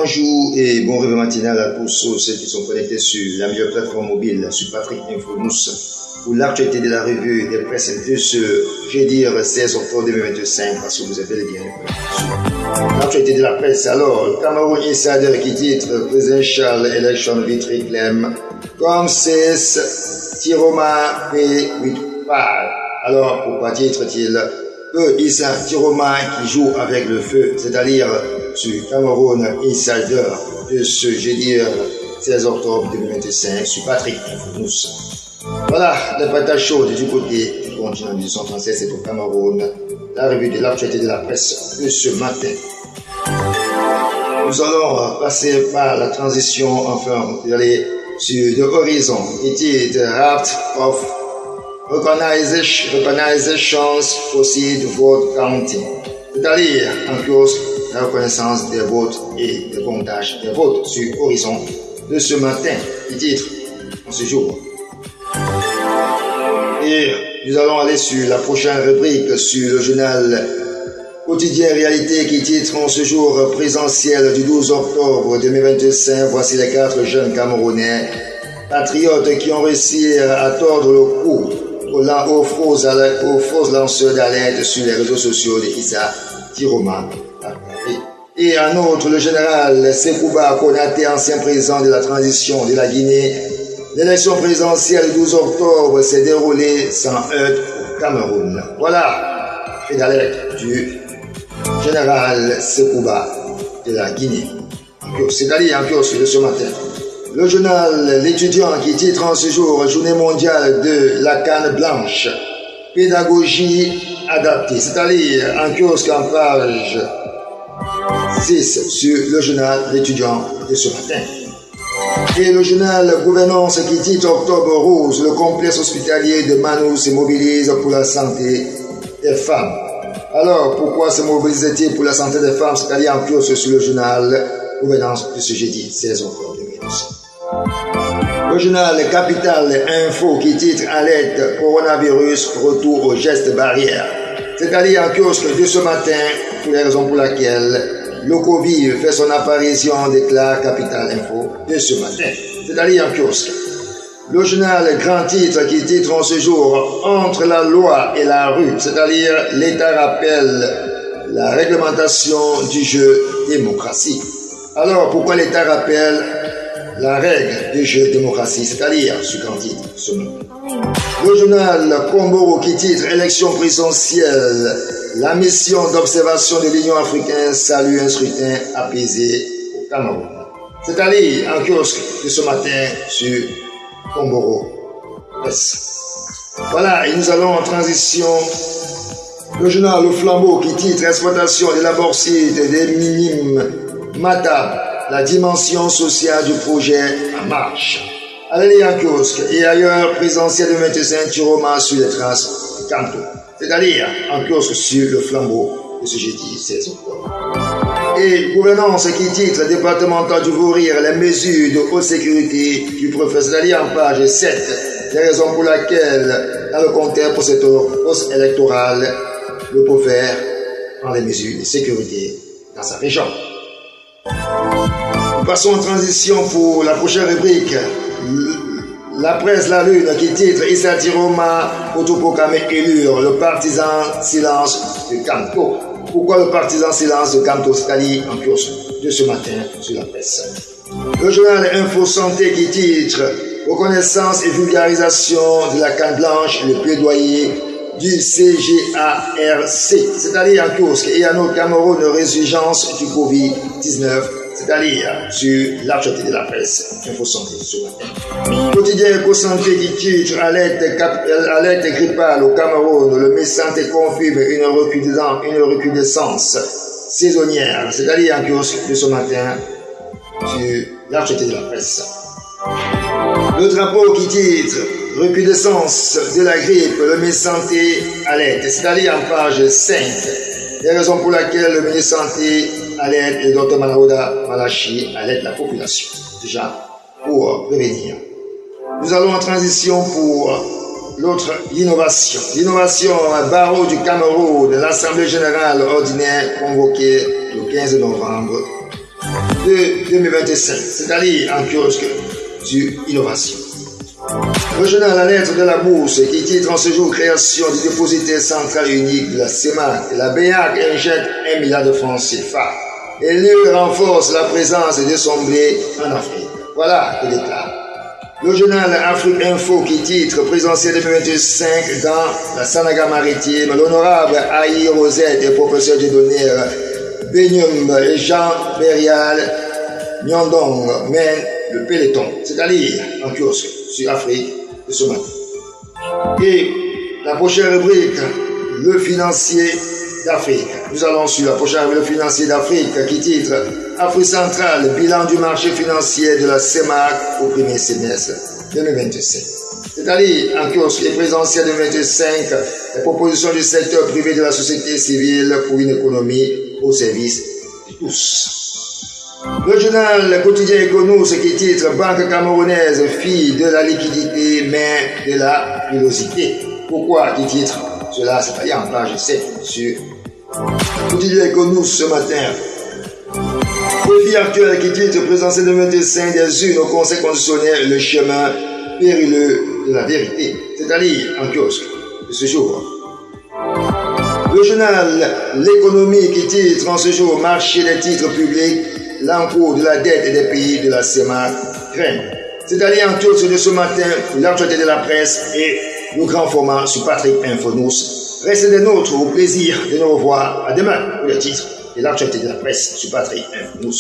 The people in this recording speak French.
bonjour et bon réveil matinal à tous ceux qui sont connectés sur la meilleure plateforme mobile, sur Patrick Info News, pour l'actualité de la revue des presses de ce jeudi 16 octobre 2025, parce que vous avez bien l'actualité de la presse. Alors, le Cameroun Insider qui titre Presidential Election Victory Claim, comme c'est Tiroma P. with Fire. Alors, pourquoi titre-t-il Issa Tiroma qui joue avec le feu, c'est-à-dire sur Cameroun Insider de ce jeudi 16 octobre 2025 sur Patrick Info News. Voilà, le partage chaud du côté du continent du son français, c'est au Cameroun, la revue de l'actualité de la presse de ce matin. Nous allons passer par la transition, enfin, d'aller sur The Horizon, qui est The Raft of Recognizations Proceed Vote Counting, c'est-à-dire en cause la reconnaissance des votes et le comptage des votes sur Horizon de ce matin, qui titre en ce jour. Et nous allons aller sur la prochaine rubrique sur le journal quotidien Réalité qui titre en ce jour présentiel du 12 octobre 2025. Voici les 4 jeunes Camerounais patriotes qui ont réussi à tordre le cou aux fausses lanceurs d'alerte sur les réseaux sociaux de Issa Tiroma. Et en outre, le général Sekouba Konaté, ancien président de la transition de la Guinée. L'élection présidentielle du 12 octobre s'est déroulée sans heurts au Cameroun. Voilà, fait d'alerte du général Sekouba de la Guinée. C'est-à-dire en kiosque de ce matin. Le journal L'étudiant qui titre en ce jour Journée mondiale de la canne blanche, pédagogie adaptée, c'est-à-dire en kiosque en page 6 sur le journal L'étudiant de ce matin. Et le journal Gouvernance qui titre Octobre Rose, le complexe hospitalier de Manou se mobilise pour la santé des femmes. Alors, pourquoi se mobiliser pour la santé des femmes, c'est-à-dire en kiosque sur le journal Gouvernance de ce jeudi 16 octobre 2025. Le journal Capital Info qui titre Alerte coronavirus, retour aux gestes barrières. C'est-à-dire en kiosque de ce matin, pour les raisons pour lesquelles le Covid fait son apparition, déclare Capital Info de ce matin. C'est-à-dire en kiosque. Le journal Grand Titre qui titre en ce jour Entre la loi et la rue, c'est-à-dire l'État rappelle la réglementation du jeu démocratie. Alors pourquoi l'État rappelle la règle du jeu démocratie, c'est-à-dire sur Grand Titre ce matin. Le journal Komboro qui titre Élection présidentielle, la mission d'observation de l'Union africaine salue un scrutin apaisé au Cameroun. C'est-à-dire en kiosque de ce matin sur Komboro. Voilà, et nous allons en transition. Le journal Le Flambeau qui titre Exploitation de la bauxite des minimes Matab, la dimension sociale du projet en marche. Allez en kiosque et ailleurs, présentiel de 25 Tiroma sur les traces de Canto. C'est-à-dire en kiosque sur Le Flambeau de ce jeudi 16 octobre. Et Gouvernance qui titre Départemental du Vaurire, les mesures de haute sécurité du préfet, c'est-à-dire en page 7, les raisons pour lesquelles dans le contexte post-électoral, le préfet prend les mesures de sécurité dans sa région. Nous passons en transition pour la prochaine rubrique. La presse La Lune qui titre Issa Tiroma autoproclamé élure, le partisan silence de Canto. Pourquoi le partisan silence de Canto, c'est-à-dire en kiosque de ce matin sur la presse. Le journal Info Santé qui titre Reconnaissance et vulgarisation de la canne blanche, le plaidoyer du CGARC, c'est-à-dire en kiosque et en autre Cameroun de résurgence du Covid-19, c'est-à-dire sur l'actualité de la presse, Info Santé ce matin. Quotidien Eco Santé qui titre alerte grippale au Cameroun, le Mésanté confirme une recrudescence saisonnière, c'est-à-dire en kiosque de ce matin sur l'actualité de la presse. Le drapeau qui titre recrudescence de la grippe, le Mésanté alerte, c'est-à-dire en page 5. Les raisons pour lesquelles le ministre Santé alerte et le Dr Malaouda Malachi alerte la population, déjà pour prévenir. Nous allons en transition pour l'autre, l'innovation. L'innovation barreau du Cameroun, l'Assemblée générale ordinaire convoquée le 15 novembre de 2025, c'est-à-dire en kiosque sur innovation. Le journal La Lettre de la Bourse qui titre en ce jour création du dépositaire central unique de la CEMAC. La BEAC injecte 1 milliard de francs CFA et l'UE renforce la présence de son blé en Afrique. Voilà que déclare le journal Afrique Info qui titre présidentielle 2025 dans la Sanaga maritime. L'honorable Aïe Rosette et professeur de d'honneur Benyum et Jean Bérial Nyondong mènent le peloton, c'est-à-dire en kiosque sur Afrique de ce matin. Et la prochaine rubrique, le financier d'Afrique. Nous allons sur la prochaine rubrique, le financier d'Afrique qui titre Afrique centrale, bilan du marché financier de la CEMAC au premier semestre 2025. C'est-à-dire en kiosque et présentiel 2025, les propositions du secteur privé de la société civile pour une économie au service de tous. Le journal quotidien Econous qui titre Banque camerounaise, fille de la liquidité, mais de la pilosité. Pourquoi qui titre cela? C'est en page 7 sur quotidien Econous ce matin. Défi actuel qui titre présidentiel 2025 des urnes au Conseil constitutionnel, le chemin périlleux de la vérité. C'est-à-dire en kiosque de ce jour. Le journal L'économie qui titre en ce jour marché des titres publics, l'encours de la dette des pays de la CEMAC craint. C'est-à-dire en kiosque de ce matin, l'actualité de la presse et le grand format sur Patrick Info-Nous. Restez des nôtres, au plaisir de nous revoir à demain pour les titres et l'actualité de la presse sur Patrick Info-Nous.